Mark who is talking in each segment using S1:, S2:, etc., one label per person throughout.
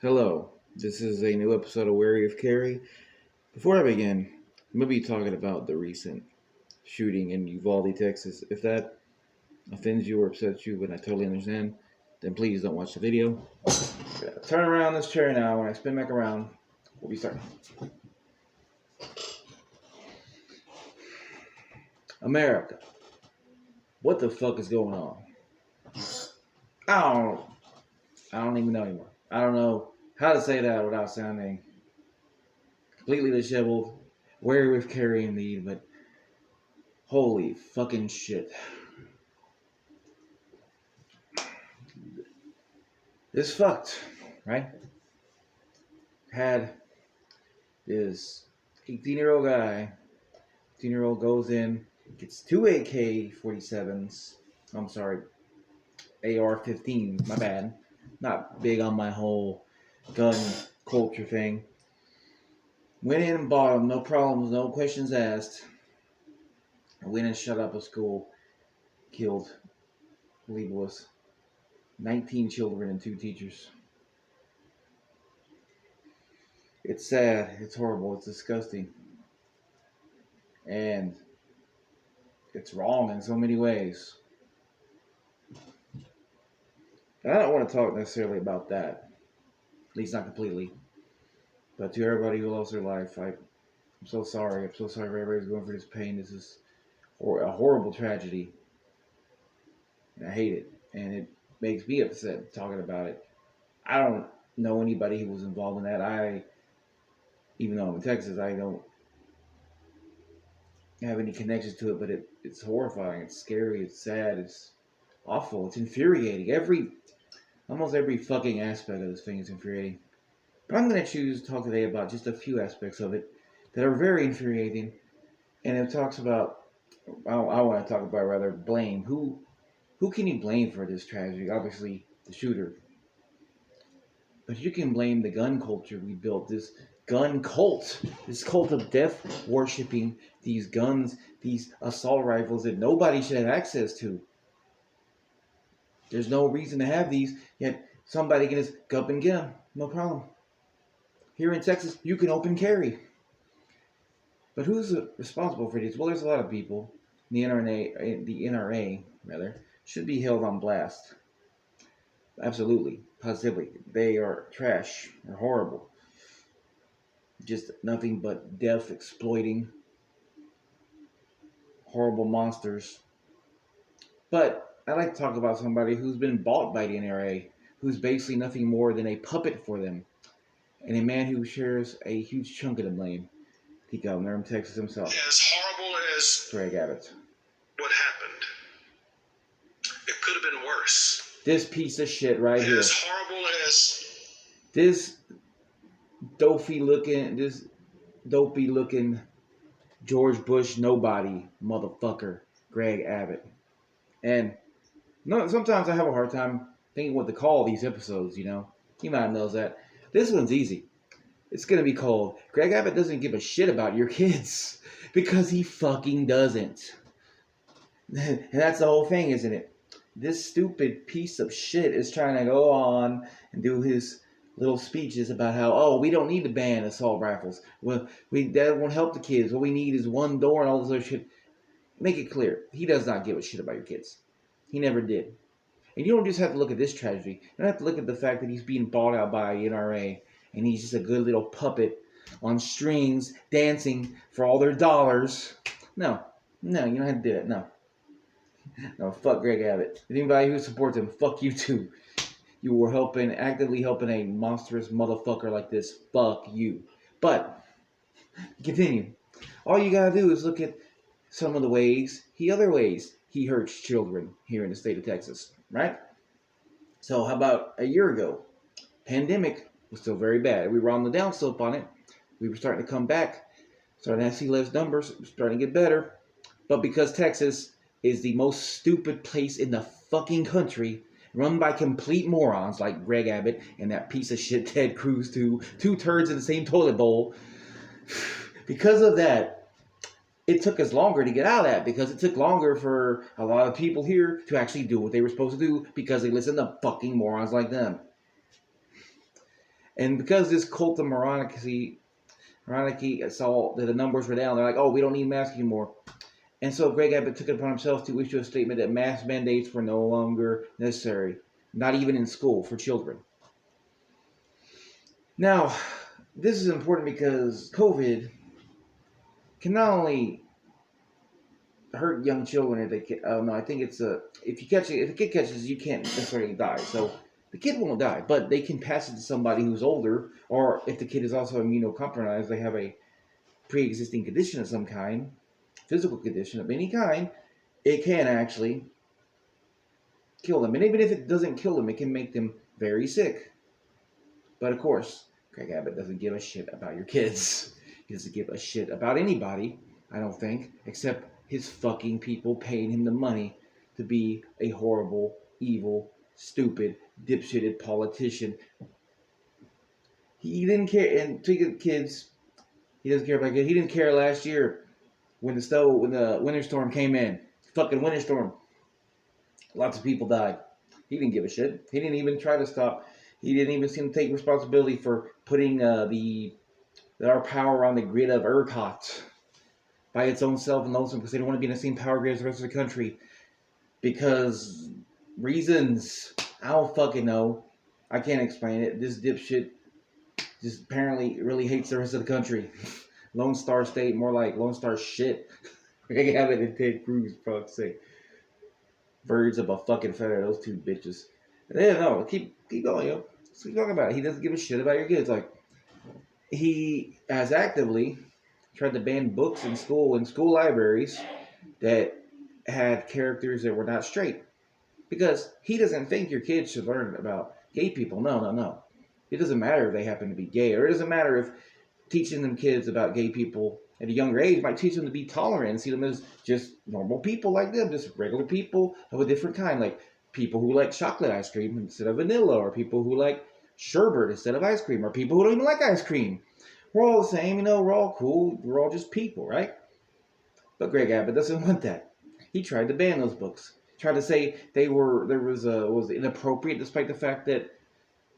S1: Hello, this is a new episode of Wary of Cary. Before I begin, I'm going to be talking about the recent shooting in Uvalde, Texas. If that offends you or upsets you, and I totally understand, then please don't watch the video. Turn around this chair now. When I spin back around, we'll be starting. America, what the fuck is going on? I don't, I don't even know anymore. I don't know how to say that without sounding completely disheveled, wary of Cary indeed, but holy fucking shit. This fucked, right? Had this 18-year-old guy, 18-year-old goes in, gets two AK-47s, I'm sorry, AR-15s, my bad. Not big on my whole gun culture thing. Went in and bought them, no problems, no questions asked. I went and shut up a school, killed, I believe it was 19 children and 2 teachers. It's sad, it's horrible, it's disgusting. And it's wrong in so many ways. I don't want to talk necessarily about that, at least not completely. But to everybody who lost their life, I'm so sorry. I'm so sorry for everybody who's going through this pain. This is a horrible tragedy. And I hate it. And it makes me upset talking about it. I don't know anybody who was involved in that. Even though I'm in Texas, I don't have any connections to it, but it's horrifying. It's scary. It's sad. It's awful. It's infuriating. Almost every fucking aspect of this thing is infuriating. But I'm going to choose to talk today about just a few aspects of it that are very infuriating. And it talks about, I want to talk about rather blame. Who can you blame for this tragedy? Obviously, the shooter. But you can blame the gun culture we built, this gun cult, this cult of death worshipping these guns, these assault rifles that nobody should have access to. There's no reason to have these, yet somebody can just go up and get them. No problem. Here in Texas, you can open carry. But who's responsible for these? Well, there's a lot of people. The NRA should be held on blast. Absolutely, positively. They are trash. They're horrible. Just nothing but death exploiting horrible monsters. But I'd like to talk about somebody who's been bought by the NRA, who's basically nothing more than a puppet for them, and a man who shares a huge chunk of the blame. The governor of Texas himself.
S2: As horrible as
S1: Greg Abbott.
S2: What happened, it could have been worse.
S1: This piece of shit right here.
S2: As horrible as
S1: this dopey looking George Bush nobody motherfucker, Greg Abbott. And no, sometimes I have a hard time thinking what to call these episodes, you know. You might know that. This one's easy. It's going to be called Greg Abbott Doesn't Give a Shit About Your Kids. Because he fucking doesn't. And that's the whole thing, isn't it? This stupid piece of shit is trying to go on and do his little speeches about how, oh, we don't need to ban assault rifles. Well, that won't help the kids. What we need is one door and all this other shit. Make it clear. He does not give a shit about your kids. He never did. And you don't just have to look at this tragedy. You don't have to look at the fact that he's being bought out by NRA. And he's just a good little puppet on strings dancing for all their dollars. No, you don't have to do it. No, fuck Greg Abbott. Anybody who supports him, fuck you too. You were actively helping a monstrous motherfucker like this. Fuck you. But, continue. All you gotta do is look at some of the other ways he hurts children here in the state of Texas, right? So how about a year ago? Pandemic was still very bad. We were on the downslope on it. We were starting to come back, starting to see less numbers, starting to get better. But because Texas is the most stupid place in the fucking country, run by complete morons like Greg Abbott and that piece of shit Ted Cruz too, 2 turds in the same toilet bowl. Because of that, it took us longer to get out of that, because it took longer for a lot of people here to actually do what they were supposed to do because they listened to fucking morons like them. And because this cult of morality saw that the numbers were down, they're like, oh, we don't need masks anymore. And so Greg Abbott took it upon himself to issue a statement that mask mandates were no longer necessary, not even in school for children. Now, this is important because COVID can not only hurt young children if they get, oh no, I think it's if a kid catches, you can't necessarily die. So the kid won't die, but they can pass it to somebody who's older, or if the kid is also immunocompromised, they have a pre-existing condition of some kind, physical condition of any kind, it can actually kill them. And even if it doesn't kill them, it can make them very sick. But of course, Greg Abbott doesn't give a shit about your kids. He doesn't give a shit about anybody, I don't think, except his fucking people paying him the money to be a horrible, evil, stupid, dipshitted politician. He didn't care, and to the kids, he doesn't care about kids. He didn't care last year when the winter storm came in. Fucking winter storm. Lots of people died. He didn't give a shit. He didn't even try to stop. He didn't even seem to take responsibility for putting our power on the grid of ERCOT by its own self and lonesome because they don't want to be in the same power grid as the rest of the country. Because reasons. I don't fucking know. I can't explain it. This dipshit just apparently really hates the rest of the country. Lone Star State, more like Lone Star shit. Greg Abbott and Ted Cruz, for fuck's sake. Birds of a fucking feather, those two bitches. Yeah, no, keep going, yo. Let's keep talking about it. He doesn't give a shit about your kids. Like, he has actively tried to ban books in school libraries that had characters that were not straight. Because he doesn't think your kids should learn about gay people. No. It doesn't matter if they happen to be gay, or it doesn't matter if teaching them kids about gay people at a younger age might teach them to be tolerant and see them as just normal people like them, just regular people of a different kind, like people who like chocolate ice cream instead of vanilla, or people who like sherbet instead of ice cream, or people who don't even like ice cream. We're all the same, we're all cool, we're all just people, right? But Greg Abbott doesn't want that. He tried to ban those books. Tried to say was inappropriate, despite the fact that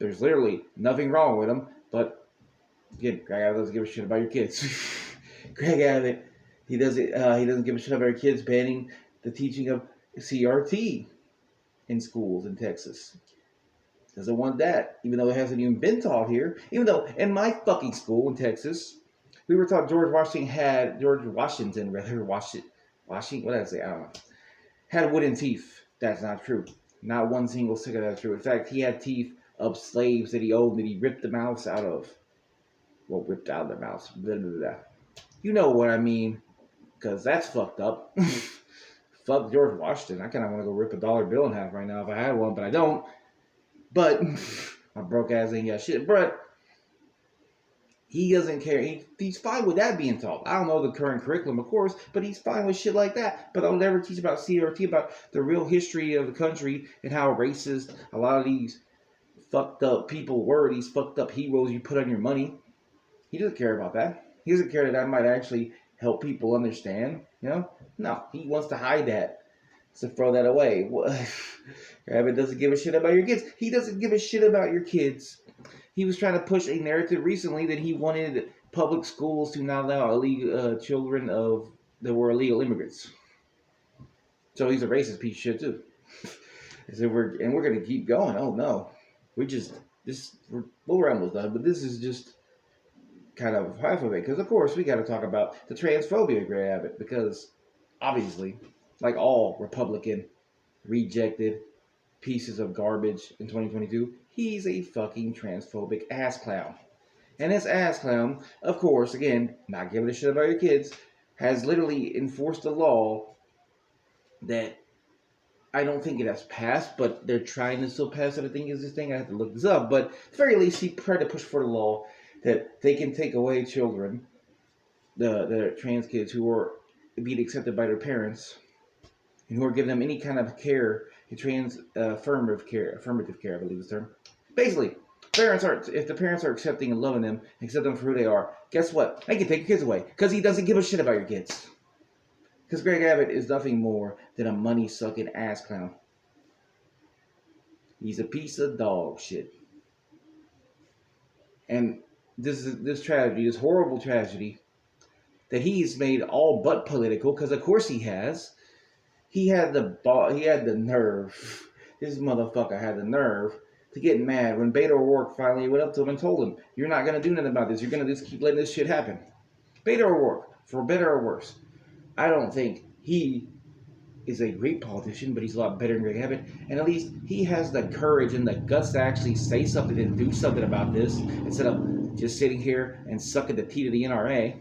S1: there's literally nothing wrong with them. But again, Greg Abbott doesn't give a shit about your kids. Greg Abbott, he doesn't give a shit about your kids banning the teaching of CRT in schools in Texas. Doesn't want that, even though it hasn't even been taught here. Even though in my fucking school in Texas, we were taught George Washington, what did I say? I don't know. Had wooden teeth. That's not true. Not one single stick of that is true. In fact, he had teeth of slaves that he owned that he ripped the mouths out of. Well, ripped out of their mouths. Blah, blah, blah. You know what I mean. Because that's fucked up. Fuck George Washington. I kind of want to go rip a dollar bill in half right now if I had one, but I don't. But my broke ass ain't got shit. But he doesn't care. He's fine with that being taught. I don't know the current curriculum, of course, but he's fine with shit like that. But I'll never teach about CRT, about the real history of the country and how racist a lot of these fucked up people were, these fucked up heroes you put on your money. He doesn't care about that. He doesn't care that might actually help people understand, No, he wants to hide that. So throw that away. Abbott doesn't give a shit about your kids. He doesn't give a shit about your kids. He was trying to push a narrative recently that he wanted public schools to not allow illegal children that were illegal immigrants. So he's a racist piece of shit too. We're going to keep going. Oh no, we're almost done. But this is just kind of half of it, because of course we got to talk about the transphobia of Greg Abbott, because obviously, like all Republican rejected pieces of garbage in 2022, he's a fucking transphobic ass clown. And this ass clown, of course, again, not giving a shit about your kids, has literally enforced a law that I don't think it has passed, but they're trying to still pass it. I think is this thing. I have to look this up. But at the very least, he tried to push for the law that they can take away children, the trans kids who are being accepted by their parents, and who are giving them any kind of care, affirmative care, I believe is the term. Basically, if the parents are accepting and loving them, accept them for who they are, guess what? They can take your kids away, because he doesn't give a shit about your kids. Because Greg Abbott is nothing more than a money-sucking ass clown. He's a piece of dog shit. And this tragedy, this horrible tragedy, that he's made all but political, because of course he has. He had the nerve. This motherfucker had the nerve to get mad when Beto O'Rourke finally went up to him and told him, "You're not gonna do nothing about this. You're gonna just keep letting this shit happen." Beto O'Rourke, for better or worse, I don't think he is a great politician, but he's a lot better than Greg Abbott. And at least he has the courage and the guts to actually say something and do something about this instead of just sitting here and sucking the teat of the NRA.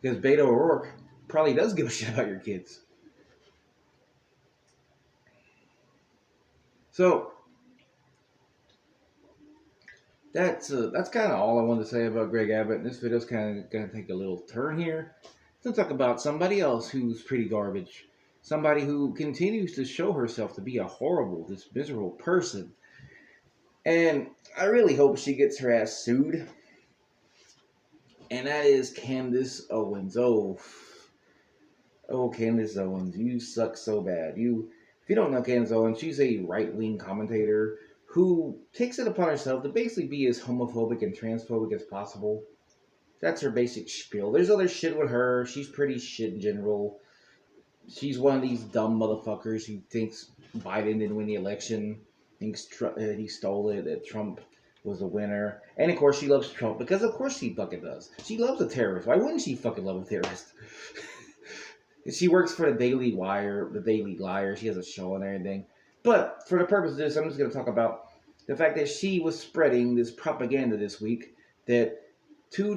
S1: Because Beto O'Rourke probably does give a shit about your kids. So that's kind of all I wanted to say about Greg Abbott. This video's kind of going to take a little turn here to talk about somebody else who's pretty garbage. Somebody who continues to show herself to be a horrible, this miserable person. And I really hope she gets her ass sued. And that is Candace Owens. Oh, Candace Owens, you suck so bad. If you don't know Candace Owens, she's a right-wing commentator who takes it upon herself to basically be as homophobic and transphobic as possible. That's her basic spiel. There's other shit with her. She's pretty shit in general. She's one of these dumb motherfuckers who thinks Biden didn't win the election, thinks he stole it, that Trump was the winner. And of course she loves Trump because of course she fucking does. She loves a terrorist. Why wouldn't she fucking love a terrorist? She works for the Daily Wire, the Daily Liar. She has a show and everything. But for the purpose of this, I'm just going to talk about the fact that she was spreading this propaganda this week that two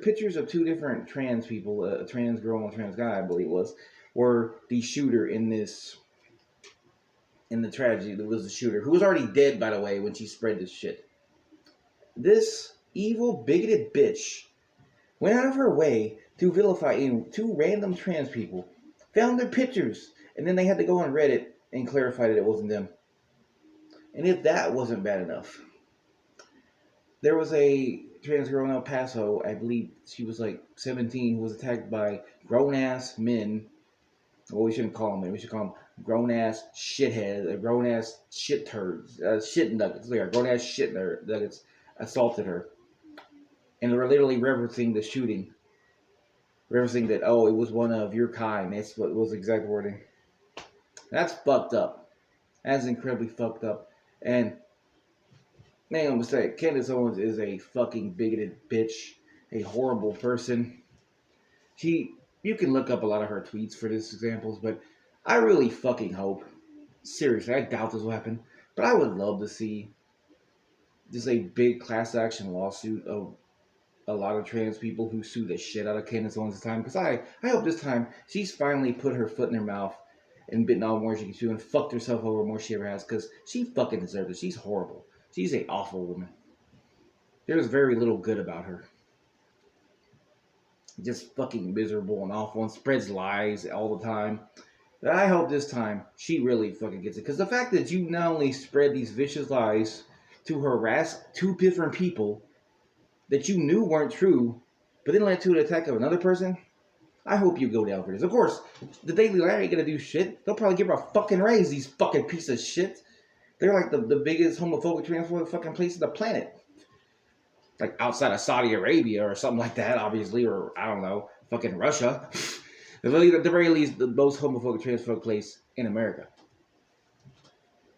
S1: pictures of two different trans people, a trans girl and a trans guy, I believe it was, were the shooter in the tragedy. That was the shooter, who was already dead, by the way, when she spread this shit. This evil, bigoted bitch went out of her way to vilify two random trans people, found their pictures, and then they had to go on Reddit and clarify that it wasn't them. And if that wasn't bad enough, there was a trans girl in El Paso, I believe she was like 17, who was attacked by grown-ass men. Well, we shouldn't call them men. We should call them grown-ass shitheads, grown-ass shit turds, shit nuggets. They are grown-ass shit nuggets assaulted her. And they were literally referencing the shooting. Referencing that, oh, it was one of your kind. That's what was the exact wording. That's fucked up. That's incredibly fucked up. And, make no mistake, Candace Owens is a fucking bigoted bitch. A horrible person. You can look up a lot of her tweets for these examples, but I really fucking hope, seriously, I doubt this will happen, but I would love to see just a big class action lawsuit of a lot of trans people who sue the shit out of Candace Owens this time, because I hope this time she's finally put her foot in her mouth and bitten all more she can chew and fucked herself over more she ever has, because she fucking deserves it. She's horrible. She's an awful woman. There's very little good about her. Just fucking miserable and awful and spreads lies all the time. But I hope this time she really fucking gets it. Because the fact that you not only spread these vicious lies to harass two different people that you knew weren't true, but then led to an attack of another person, I hope you go down for this. Of course, the Daily Liar ain't gonna do shit. They'll probably give her a fucking raise, these fucking piece of shit. They're like the biggest homophobic transphobic fucking place on the planet. Like outside of Saudi Arabia or something like that, obviously, or I don't know, fucking Russia. At the very least, the most homophobic transphobic place in America.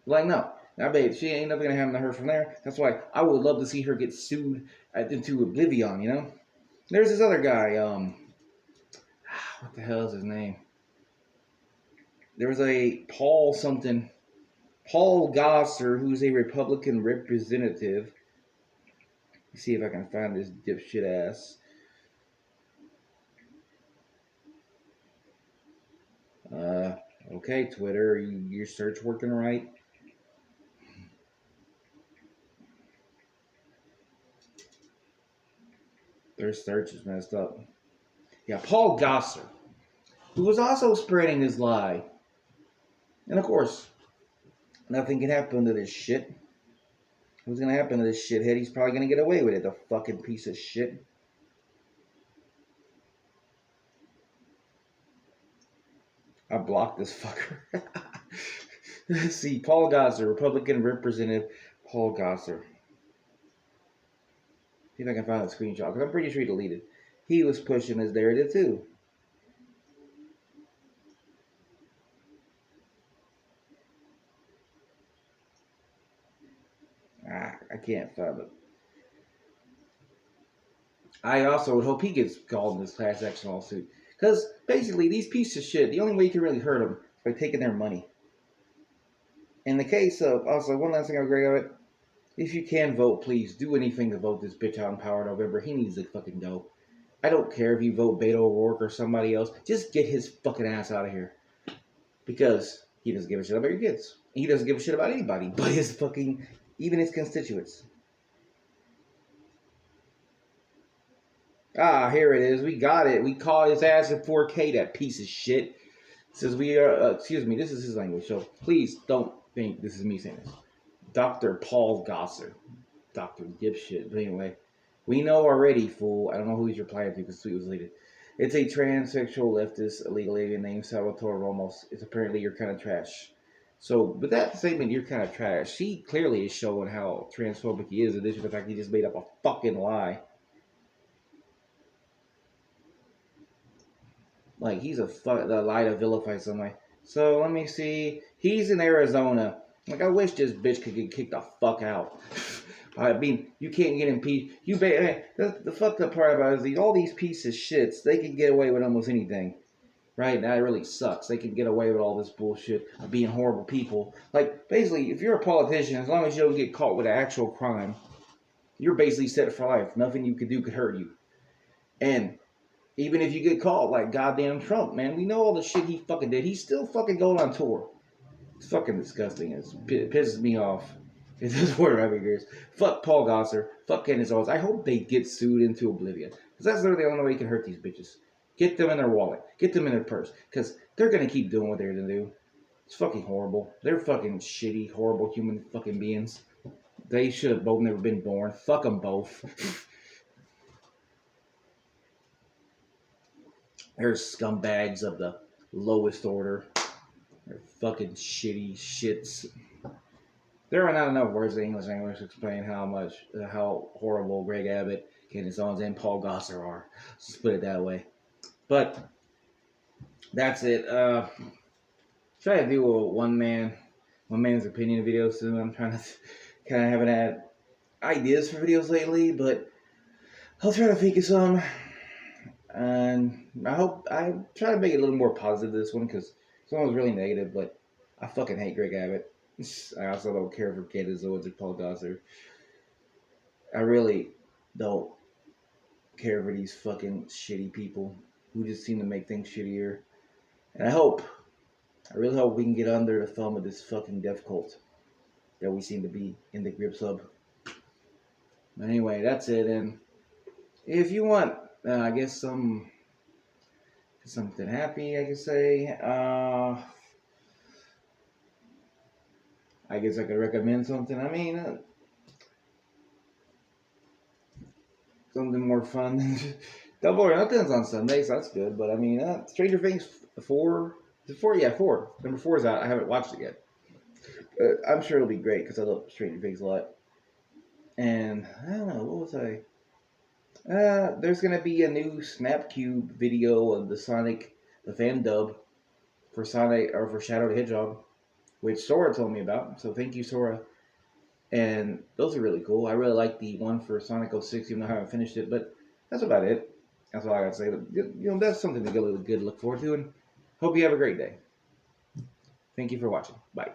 S1: Like, no. I bet she ain't nothing gonna happen to her from there. That's why I would love to see her get sued into oblivion, you know? There's this other guy, what the hell is his name? There was a Paul Gosser, who's a Republican representative. Let's see if I can find this dipshit ass. Okay, Twitter, your search working right? Their search is messed up. Yeah, Paul Gosser, who was also spreading his lie. And of course, nothing can happen to this shit. What's gonna happen to this shithead? He's probably gonna get away with it, the fucking piece of shit. I blocked this fucker. Let's see, Paul Gosar, Republican Representative Paul Gosar. See if I can find a screenshot, because I'm pretty sure he deleted. He was pushing his narrative too. I can't find it. I also would hope he gets called in this class action lawsuit. Because basically, these pieces of shit, the only way you can really hurt them is by taking their money. In the case of, also, one last thing I'll agree on it. If you can vote, please do anything to vote this bitch out in power in November. He needs to fucking go. I don't care if you vote Beto O'Rourke or somebody else. Just get his fucking ass out of here. Because he doesn't give a shit about your kids. He doesn't give a shit about anybody but his fucking, even his constituents. Ah, here it is. We got it. We caught his ass in 4K, that piece of shit. It says we are, excuse me, this is his language, so please don't think this is me saying this. Dr. Paul Gosar. Dr. Dipshit. But anyway, we know already, fool. I don't know who he's replying to because the tweet was deleted. It's a transsexual leftist illegal alien named Salvatore Ramos. It's apparently you're kind of trash. So, with that statement, you're kind of trash. He clearly is showing how transphobic he is, in addition to the fact he just made up a fucking lie. Like, he's a lie to vilify somebody. So, let me see. He's in Arizona. Like, I wish this bitch could get kicked the fuck out. I mean, you can't get impeached. The fucked up part about it is all these pieces of shits, they can get away with almost anything. Right? That really sucks. They can get away with all this bullshit of being horrible people. Like, basically, if you're a politician, as long as you don't get caught with an actual crime, you're basically set for life. Nothing you could do could hurt you. And even if you get caught, like goddamn Trump, man, we know all the shit he fucking did. He's still fucking going on tour. It's fucking disgusting. It pisses me off. It does word of my ears. Fuck Paul Gosar. Fuck Candace Owens. I hope they get sued into oblivion. Because that's literally the only way you can hurt these bitches. Get them in their wallet. Get them in their purse. Because they're going to keep doing what they're going to do. It's fucking horrible. They're fucking shitty, horrible human fucking beings. They should have both never been born. Fuck them both. They're scumbags of the lowest order. They're fucking shitty shits. There are not enough words in English language to explain how horrible Greg Abbott, Candace Owens, and Paul Gosar are. Let's put it that way. But that's it. Try to do a one man's opinion video soon. I'm trying to kind of haven't had ideas for videos lately, but I'll try to think of some. And I try to make it a little more positive this one because someone was really negative, but I fucking hate Greg Abbott. I also don't care for Candace Owens or Paul Gosar. I really don't care for these fucking shitty people who just seem to make things shittier. And I really hope we can get under the thumb of this fucking death cult that we seem to be in the grips of. But anyway, that's it. And if you want, I guess something happy, I could say. I guess I could recommend something. I mean, something more fun than Double or Nothing's on Sunday, so that's good. But I mean, Stranger Things 4. Is it 4? Yeah, 4. Number 4 is out. I haven't watched it yet. I'm sure it'll be great because I love Stranger Things a lot. And I don't know, what was I? There's gonna be a new Snapcube video of the fan dub for Sonic or for Shadow the Hedgehog, which Sora told me about. So thank you, Sora. And those are really cool. I really like the one for Sonic 06, even though I haven't finished it. But that's about it. That's all I gotta say. That's something to get a little good look forward to. And hope you have a great day. Thank you for watching. Bye.